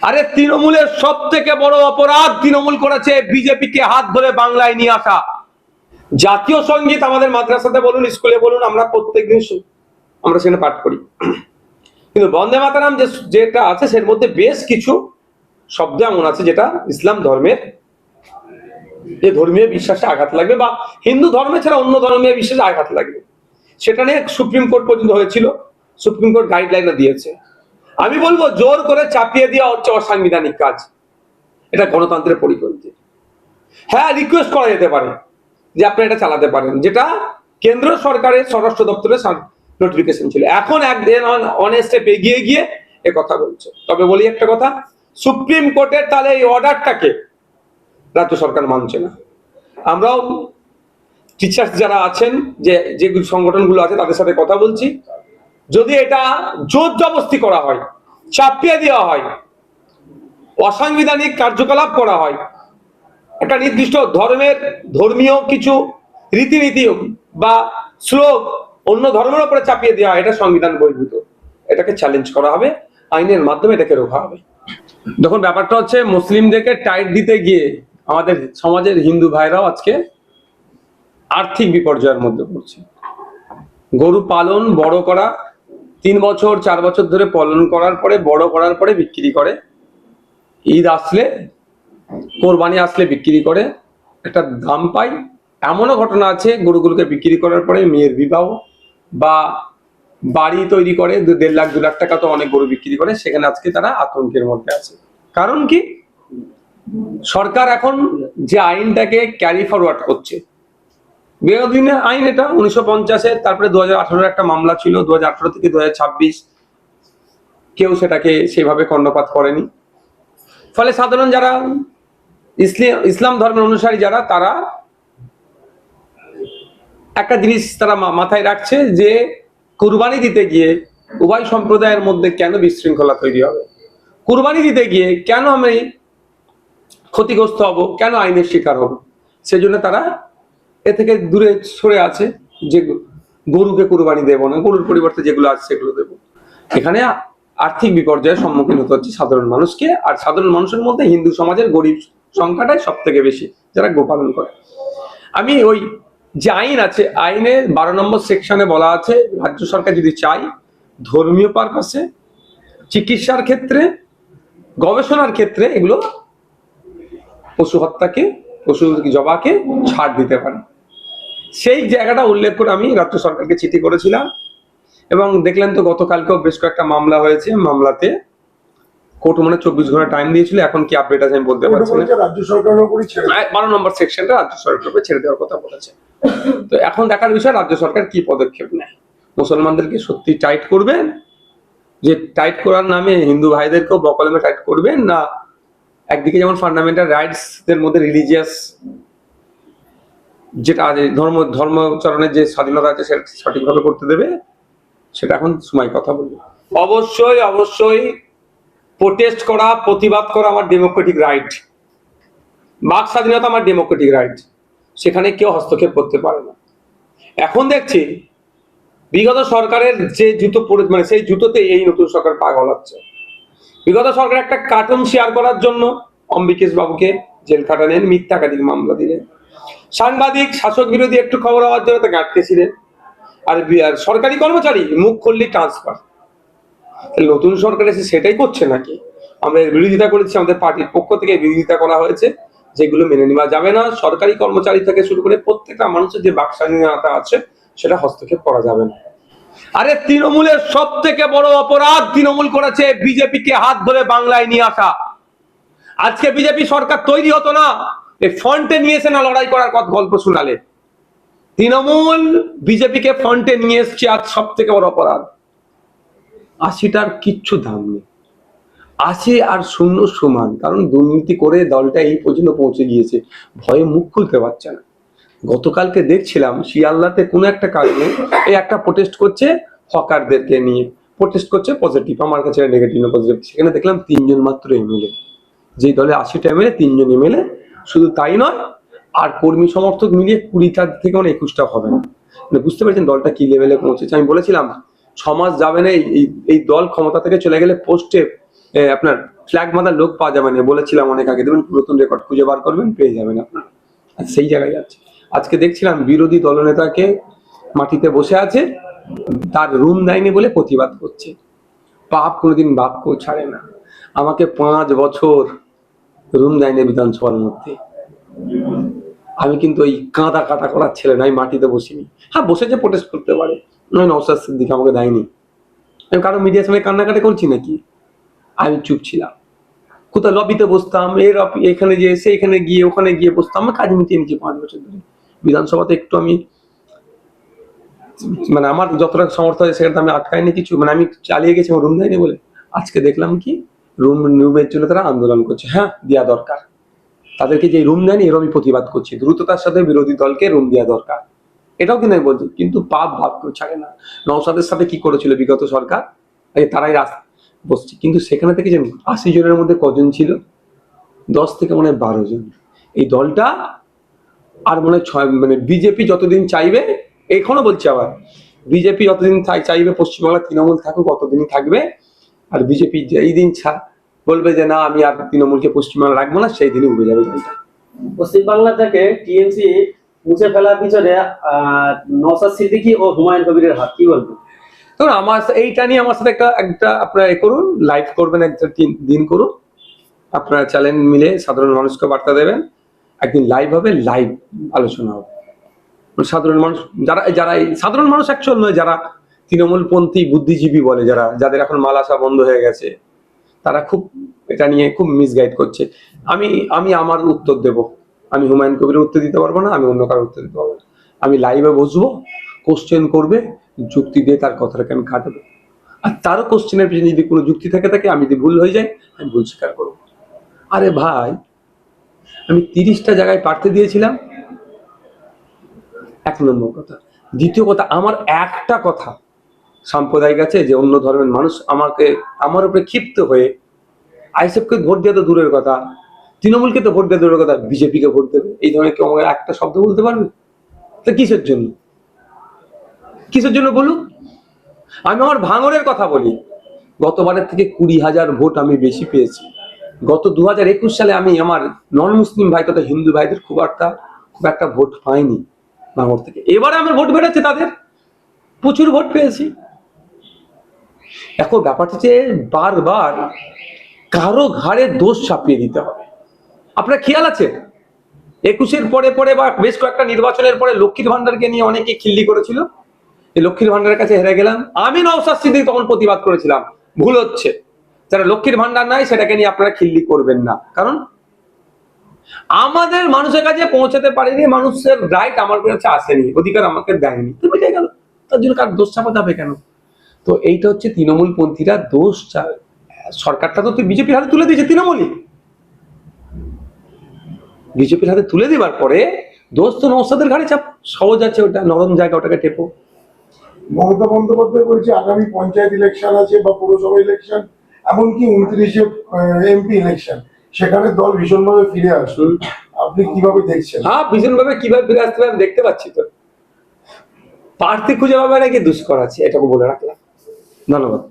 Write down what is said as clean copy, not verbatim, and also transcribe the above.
আরে তৃণমূলের সব থেকে বড় অপরাধ তৃণমূল করেছে বিজেপিকে হাত ধরে বাংলায় নিয়ে আসা। জাতীয় সঙ্গীত আমাদের মাদ্রাসাতে বলুন, স্কুলে বলুন, আমরা প্রত্যেকদিন আমরা সেখানে পাঠ করি, কিন্তু বন্দে মাতরম যেটা আছে সের মধ্যে বেশ কিছু শব্দ এমন আছে যেটা ইসলাম ধর্মের যে ধর্মীয় বিশ্বাসে আঘাত লাগবে বা হিন্দু ধর্মে ছাড়া অন্য ধর্মীয় বিশ্বাসে আঘাত লাগবে, সেটা নিয়ে সুপ্রিম কোর্ট পর্যন্ত হয়েছিল। সুপ্রিম কোর্ট গাইডলাইন দিয়েছে। আমি বলবো জোর করে চাপিয়ে দেওয়া হচ্ছে অসাংবিধানিক কাজ, এটা গণতন্ত্রের পরিপন্থী। হ্যাঁ, রিকোয়েস্ট করা যেতে পারে যে আপনি এটা চালাতে পারেন, যেটা কেন্দ্র সরকারের স্বরাষ্ট্র দপ্তরের নোটিফিকেশন ছিল। এখন একদিন অন স্টেপ এগিয়ে গিয়ে এ কথা বলছে। তবে বলি একটা কথা, সুপ্রিম কোর্টের তাহলে এই অর্ডারটাকে রাজ্য সরকার মানছে না। আমরাও টিচার্স যারা আছেন, যে সংগঠনগুলো আছে তাদের সাথে কথা বলছি, যদি এটা জোর জবরদস্তি করা হয়, চাপিয়ে দেওয়া হয়, অসাংবিধানিক কার্যকলাপ করা হয়, একটা নির্দিষ্ট ধর্মীয় কিছু রীতিনীতি বা শ্লোক অন্য ধর্মের উপরে চাপিয়ে দেওয়া হয়, এটা সংবিধান বহির্ভূত। এটাকে চ্যালেঞ্জ করা হবে, আইনের মাধ্যমে এটাকে রোখা হবে। দেখুন, ব্যাপারটা হচ্ছে মুসলিমদেরকে টাইট দিতে গিয়ে আমাদের সমাজের হিন্দু ভাইরাও আজকে আর্থিক বিপর্যয়ের মধ্যে পড়ছে। গরু পালন, বড় করা, 3 বছর 4 বছর ধরে পালন করার পরে, বড় করার পরে বিক্রি করে, ঈদ আসলে, কোরবানি আসলে বিক্রি করে, একটা দাম পাই। এমনও ঘটনা আছে গরুগুলোকে বিক্রি করার পরে মেয়ের বিবাহ বা বাড়ি তৈরি করে 1.5 লাখ 2 লাখ টাকা তো অনেক গরু বিক্রি করে, সেখানে আজকে তারা আতঙ্কের মধ্যে আছে। কারণ কি? সরকার এখন যে আইনটাকে ক্যারি ফরওয়ার্ড করছে, বিগত দিনের আইন এটা 1950-এর, তারপরে 2018-এর একটা মামলা ছিল, 2018 থেকে 2026 কেউ সেটাকে সেভাবে কর্ণপাত করেনি। ফলে সাধারণ যারা ইসলাম ধর্মের অনুসারী যারা, তারা একটা জিনিস তারা মাথায় রাখছে যে কুরবানি দিতে গিয়ে উভয় সম্প্রদায়ের মধ্যে কেন বিশৃঙ্খলা তৈরি হবে, কুরবানি দিতে গিয়ে কেন আমি ক্ষতিগ্রস্ত হব, কেন আইনের শিকার হব। সেজন্য তারা এ থেকে দূরে সরে আছে যে গরুকে কুরবানি দেব না, গরুর পরিবর্তে যেগুলো আছে সেগুলো দেব। এখানে আর্থিক বিপর্যয়ের সম্মুখীন হতে হচ্ছে সাধারণ মানুষকে, আর সাধারণ মানুষের মধ্যে হিন্দু সমাজের গরিব সংখ্যাটাই সব থেকে বেশি যারা গোপালন করে। আমি ওই যে আইন আছে, আইনের 12 নম্বর সেকশনে বলা আছে রাজ্য সরকার যদি চায় ধর্মীয় পারপাসে, চিকিৎসার ক্ষেত্রে, গবেষণার ক্ষেত্রে এগুলো পশু হত্যাকে, পশু জবাকে ছাড় দিতে পারে। সেই জায়গাটা উল্লেখ করে আমি রাজ্য সরকারকে চিঠি করেছিলাম, এবং দেখলেন তো গতকালকেও বেশ কয়েকটা মামলা হয়েছে। মামলাতে কোর্ট 24 ঘন্টা টাইম দিয়েছিল, এখন কি আপডেট আছে আমি বলতে পারছি না। রাজ্য সরকারের উপরই 12 নম্বর সেকশনটা রাজ্য সরকারের উপরে ছেড়ে দেওয়ার কথা বলেছে। তো এখন দেখার বিষয় রাজ্য সরকার কি পদক্ষেপ নেয়। মুসলমানদেরকে সত্যি টাইট করবেন, যে টাইট করার নামে হিন্দু ভাইদেরকেও বকলমে টাইট করবেন, না একদিকে যেমন ফান্ডামেন্টাল রাইটস এর মধ্যে রিলিজিয়াস যেটা আছে, ধর্মচরণের যে স্বাধীনতা আছে সেটা সঠিকভাবে করতে দেবে, সেটা এখন সময় কথা বলবো। অবশ্যই প্রোটেস্ট করা, প্রতিবাদ করা আমার ডেমোক্রেটিক রাইট, বাক স্বাধীনতা আমার ডেমোক্রেটিক রাইট, সেখানে কেউ হস্তক্ষেপ করতে পারে না। এখন দেখছি বিগত সরকারের যে জুতো পরে, মানে সেই জুতোতে এই নতুন সরকার পা গলাচ্ছে। বিগত সরকার একটা কার্টুন শেয়ার করার জন্য অম্বিকেশ বাবুকে জেল খাটালেন, মিথ্যা একাধিক মামলা দিলেন। সাংবাদিক শাসক বিরোধী একটু খবর হওয়ার জন্য তাকে আটকেছিলেন। আর সরকারি কর্মচারী মুখ খুললি ট্রান্সফার। নতুন সরকার এসে সেটাই করছে নাকি? আমরা বিরোধিতা করেছি, আমাদের পার্টির পক্ষ থেকে বিরোধিতা করা হয়েছে, যেগুলো মেনে নেওয়া যাবে না। সরকারি কর্মচারী থেকে শুরু করে প্রত্যেকটা মানুষের যে বাক স্বাধীনতা আছে সেটা হস্তক্ষেপ করা যাবে না। আরে তৃণমূলের সব থেকে বড় অপরাধ তৃণমূল করেছে বিজেপিকে হাত ধরে বাংলায় নিয়ে আসা। আজকে বিজেপি সরকার তৈরি হতো না, এই ফ্রন্টে নিয়েছে না লড়াই করার গল্প শোনালে। তৃণমূল বিজেপিকে ফ্রন্টে নিয়ে এসছে, আজ সব থেকে বড় অপরাধ। 80টার কিচ্ছু দাম নেই, 80 আর 0 সমান। কারণ দুর্নীতি করে দলটা এই পর্যন্ত পৌঁছে গিয়েছে, ভয়ে মুখ খুলতে পারছে না। গতকালকে দেখছিলাম শিয়ালদাতে কোনো একটা কারণে এই একটা প্রোটেস্ট করছে, হকারদেরকে নিয়ে প্রোটেস্ট করছে, পজিটিভ, আমার কাছে নেগেটিভ না পজিটিভ। সেখানে দেখলাম 3 জন মাত্র এমএলএ, যেই দলে 80টা এমএলএ 3 জন এমএলএ। শুধু তাই নয়, আর কর্মী সমর্থক মিলিয়ে 20টা থেকে 21টা হবে না। মানে বুঝতে পারছেন দলটা কি লেভেলে পৌঁছেছে। আমি বলেছিলাম 6 মাস যাবে না এই দল ক্ষমতা থেকে চলে গেলে পোস্টে আপনার ফ্ল্যাগ মাথার লোক পাওয়া যাবে না, বলেছিলাম অনেক আগে, দেবেন নতুন রেকর্ড খুঁজে বার করবেন, পেয়ে যাবেন আপনারা। আর সেই জায়গায় যাচ্ছে। আজকে দেখছিলাম বিরোধী দলনেতাকে মাটিতে বসে আছে, তার রুম দেয়নি বলে প্রতিবাদ করছে। পাপ কোনোদিন বাপকেও ছাড়ে না। আমাকে 5 বছর রুম দেয়নি বিধানসভার মধ্যে। আমি কিন্তু ওই কাঁদা কাটা করার ছেলে নয়, মাটিতে বসিনি। হ্যাঁ, বসেছে, প্রোটেস্ট করতে পারে, নয় নওশাদ সিদ্দিকী আমাকে দেয়নি। আমি কারো মিডিয়ার সামনে কান্নাকাটি করছি নাকি? আমি চুপ ছিলাম। কোথাও লবিতে বসতাম, এখানে যে এখানে গিয়ে ওখানে গিয়ে বসতাম, আমি কাজ মিটিয়ে নিচ্ছি 5 বছর ধরে। বিধানসভাতে একটু আমি মানে আমার যতটা সমর্থ হয় সেখানে আমি আটকাইনি কিছু, মানে আমি চালিয়ে গেছি, আমার রুম দেয়নি বলে। আজকে দেখলাম কি রুমের জন্য তারা আন্দোলন করছে। হ্যাঁ, দেওয়া দরকার তাদেরকে, যে রুম দেয়নি এর আমি প্রতিবাদ করছি, দ্রুততার সাথে বিরোধী দলকে রুম দেওয়া দরকার, এটাও কিন্তু আমি বলছি। কিন্তু পাপ কেউ ছাড়ে না। নওশাদের সাথে কি করেছিল বিগত সরকার, তারাই রাস্তা বসছে। কিন্তু সেখানে থেকে যে 80 জনের মধ্যে কজন ছিল? 10 থেকে মনে হয় 12 জন। এই দলটা আর মনে হয় 6, মানে বিজেপি যতদিন চাইবে, এখনো বলছি আবার, বিজেপি যতদিন চাইবে পশ্চিমবাংলা তৃণমূল থাকুক ততদিনই থাকবে। আর বিজেপি যেই দিন বলবে যে না আমি আর তৃণমূলকে পশ্চিমবাংলা রাখবো না, সেই দিনই উঠে যাবে দলটা। পশ্চিমবাংলা থেকে টিএমসি মুছে ফেলার পিছনে নওশাদ সিদ্দিকী ও হুমায়ুন কবিরের হাত, কি বলবো? তো আমার এইটা নিয়ে আমার সাথে একটা আপনারা করুন, লাইভ করবেন, একটা দিন করুন, আপনারা চ্যানেল মিলে সাধারণ মানুষকে বার্তা দেবেন। একদিন লাইভ হবে, লাইভ আলোচনা হবে। সাধারণ মানুষ যারা যারা সাধারণ মানুষ অ্যাকচুয়াল নয়, যারা তৃণমূলপন্থী বুদ্ধিজীবী বলে, যাদের এখন মাল আসা বন্ধ হয়ে গেছে, তারা খুব এটা নিয়ে খুব মিসগাইড করছে। আমি আমার উত্তর দেব। আমি হুমায়ুন কবিরের উত্তর দিতে পারবো না, আমি অন্য কারোর উত্তর দিতে পারবো না। আমি লাইভে বসবো, কোশ্চেন করবে, যুক্তি দিয়ে তার কথাটাকে আমি কাটবো। আর তারও কোশ্চেনের পিছনে যদি কোনো যুক্তি থাকে, আমি যদি ভুল হয়ে যায়, আমি ভুল স্বীকার করবো। আরে ভাই, আমি 30টা জায়গায় প্রার্থী দিয়েছিলাম, 1 নম্বর কথা। দ্বিতীয় কথা, আমার একটা কথা সাম্প্রদায়িক আছে যে অন্য ধর্মের মানুষ আমার উপরে ক্ষিপ্ত হয়ে আইএসএফকে ভোট দেওয়া তো দূরের কথা, তৃণমূলকে তো ভোট দেওয়া দূরের কথা, বিজেপিকে ভোট দেবে, এই ধরনের কেউ আমাকে একটা শব্দ বলতে পারবে? তা কিসের জন্য বলুক? আমি আমার ভাঙনের কথা বলি। গতবারের থেকে 20,000 ভোট আমি বেশি পেয়েছি। গত 2021 সালে আমি আমার নন মুসলিম ভাই তথা হিন্দু ভাইদের খুব একটা ভোট পাইনি ভাঙর থেকে। এবারে আমার ভোট বেড়েছে, তাদের প্রচুর ভোট পেয়েছি। এখন ব্যাপারটা হচ্ছে বারবার কারো ঘাড়ে দোষ চাপিয়ে দিতে হবে। আপনার খেয়াল আছে 21-এর পরে বা বেশ কয়েকটা নির্বাচনের পরে লক্ষ্মীর ভান্ডারকে নিয়ে অনেকে খিল্লি করেছিল। এই লক্ষ্মীর ভান্ডারের কাছে হেরে গেলাম। আমি নওশাদ সিদ্দিকী তখন প্রতিবাদ করেছিলাম, ভুল হচ্ছে, যারা লক্ষ্মীর ভান্ডার নাই সেটাকে নিয়ে আপনারা খিল্লি করবেন না, কারণ আমাদের মানুষের কাছে পৌঁছাতে পারিনি, মানুষের রাইট আমার কাছে আসেনি, অধিকার আমাকে দেয়নি, তো মিটে গেল। তার জন্য কার দোষ চাপাতে হবে কেন? তো এইটা হচ্ছে তৃণমূলপন্থীরা দোষ সরকারটা তো বিজেপির হাতে তুলে দিয়েছে, তৃণমূলই বিজেপির হাতে তুলে দেবার পরে দোষ তো নওশাদের ঘাড়ে চাপ। সহজ আছে, ওটা নরম জায়গা, ওটাকে টেপো। মমতা বন্দ্যোপাধ্যায় বলছে আগামী পঞ্চায়েত ইলেকশন আছে বা পৌরসভা ইলেকশন, এমনকি 29-এ এমপি ইলেকশন, সেখানে দল ভীষণভাবে ফিরে আসবে। আপনি কিভাবে দেখছেন? হ্যাঁ, ভীষণভাবে কিভাবে ফিরে আসতে পারে দেখতে পাচ্ছি তো। প্রার্থী খুঁজে পাবে নাকি দুষ্কর আছে, এটাকে বলে রাখলাম। ধন্যবাদ।